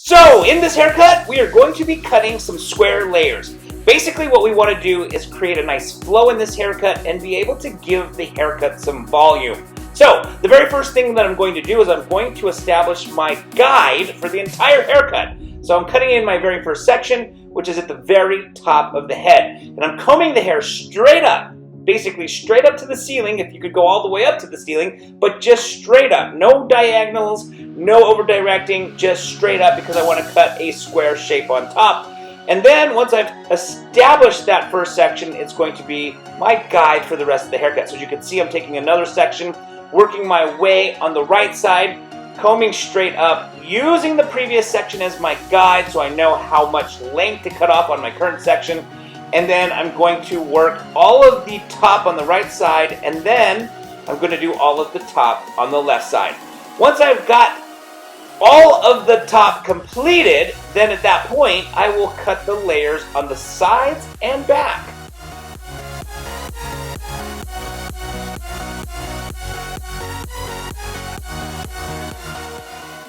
So in this haircut, we are going to be cutting some square layers. Basically what we want to do is create a nice flow in this haircut and be able to give the haircut some volume. So the very first thing that I'm going to do is I'm going to establish my guide for the entire haircut. So I'm cutting in my very first section, which is at the very top of the head. And I'm combing the hair straight up, basically straight up to the ceiling, if you could go all the way up to the ceiling, but just straight up. No diagonals, no over directing, just straight up because I want to cut a square shape on top. And then once I've established that first section, it's going to be my guide for the rest of the haircut. So as you can see, I'm taking another section, working my way on the right side, combing straight up, using the previous section as my guide so I know how much length to cut off on my current section. And then I'm going to work all of the top on the right side, and then I'm going to do all of the top on the left side. Once I've got all of the top completed, then at that point I will cut the layers on the sides and back.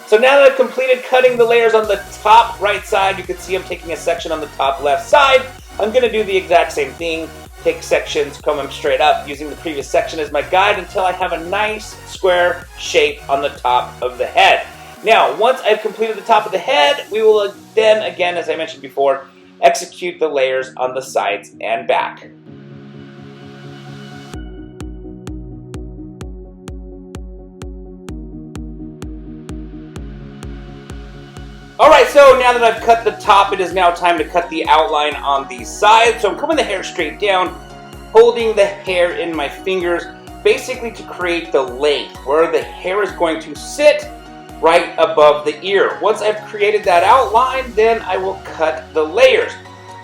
So now that I've completed cutting the layers on the top right side, you can see I'm taking a section on the top left side. I'm going to do the exact same thing, take sections, comb them straight up, using the previous section as my guide until I have a nice square shape on the top of the head. Now, once I've completed the top of the head, we will then, again, as I mentioned before, execute the layers on the sides and back. Alright, so now that I've cut the top, it is now time to cut the outline on the sides. So I'm combing the hair straight down, holding the hair in my fingers, basically to create the length where the hair is going to sit right above the ear. Once I've created that outline, then I will cut the layers.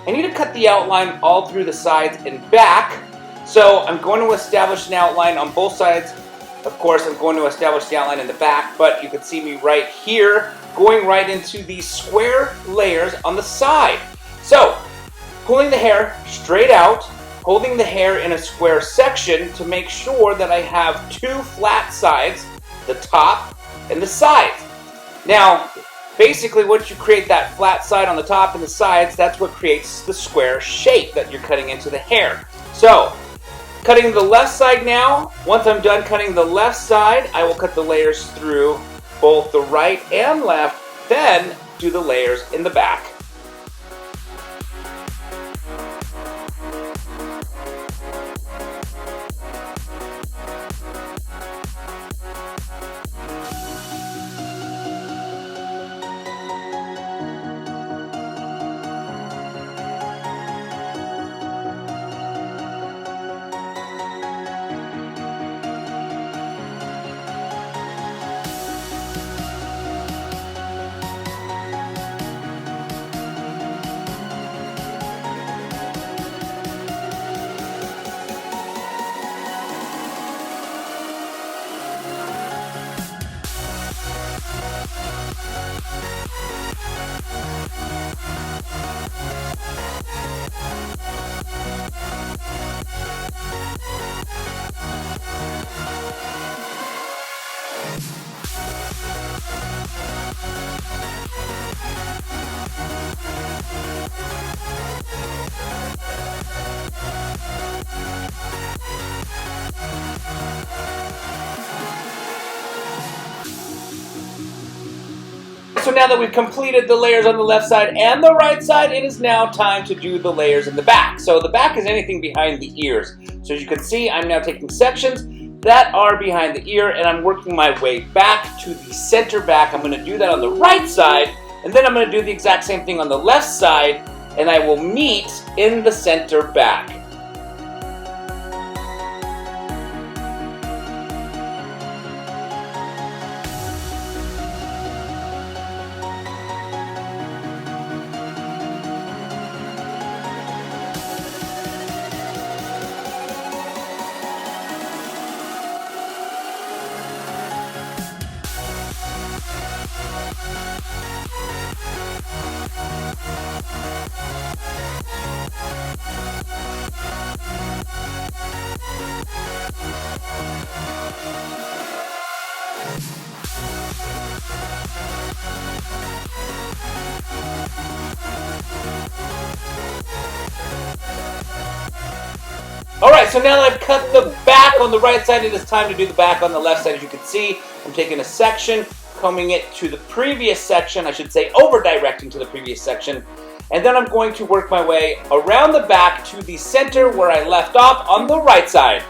I need to cut the outline all through the sides and back, so I'm going to establish an outline on both sides. Of course, I'm going to establish the outline in the back, but you can see me right here going right into the square layers on the side. So, pulling the hair straight out, holding the hair in a square section to make sure that I have two flat sides, the top and the sides. Now, basically once you create that flat side on the top and the sides, that's what creates the square shape that you're cutting into the hair. So, cutting the left side now. Once I'm done cutting the left side, I will cut the layers through both the right and left, then do the layers in the back. So now that we've completed the layers on the left side and the right side, it is now time to do the layers in the back. So the back is anything behind the ears. So as you can see, I'm now taking sections that are behind the ear and I'm working my way back to the center back. I'm going to do that on the right side, and then I'm going to do the exact same thing on the left side, and I will meet in the center back. Alright, so now that I've cut the back on the right side, it is time to do the back on the left side. As you can see, I'm taking a section, combing it to the previous section, I should say over-directing to the previous section, and then I'm going to work my way around the back to the center where I left off on the right side.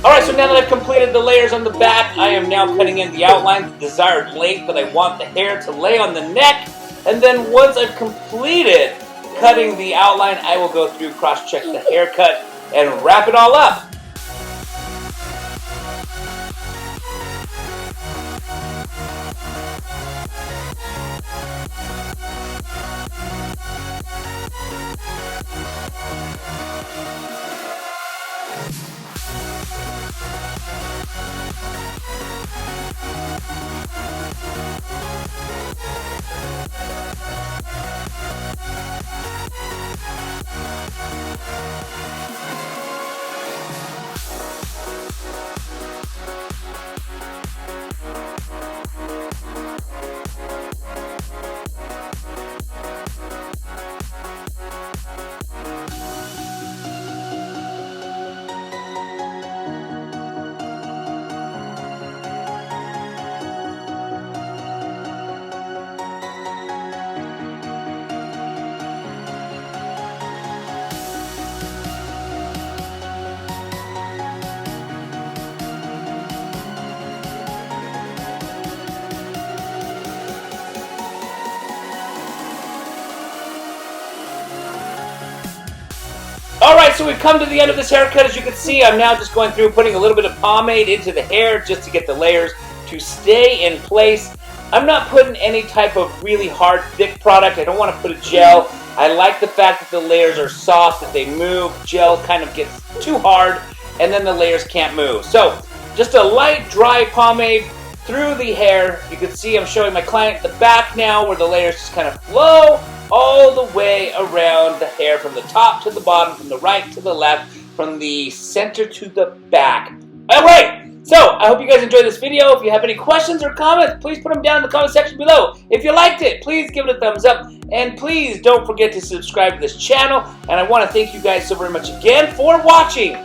Alright, so now that I've completed the layers on the back, I am now cutting in the outline, the desired length that I want the hair to lay on the neck. And then once I've completed cutting the outline, I will go through, cross-check the haircut, and wrap it all up. Alright, so we've come to the end of this haircut. As you can see, I'm now just going through putting a little bit of pomade into the hair just to get the layers to stay in place. I'm not putting any type of really hard, thick product. I don't want to put a gel. I like the fact that the layers are soft, that they move. Gel kind of gets too hard, and then the layers can't move. So, just a light, dry pomade through the hair. You can see I'm showing my client the back now where the layers just kind of flow all the way around the hair from the top to the bottom, from the right to the left, from the center to the back. Alright, so I hope you guys enjoyed this video. If you have any questions or comments, please put them down in the comment section below. If you liked it, please give it a thumbs up, and please don't forget to subscribe to this channel. And I want to thank you guys so very much again for watching.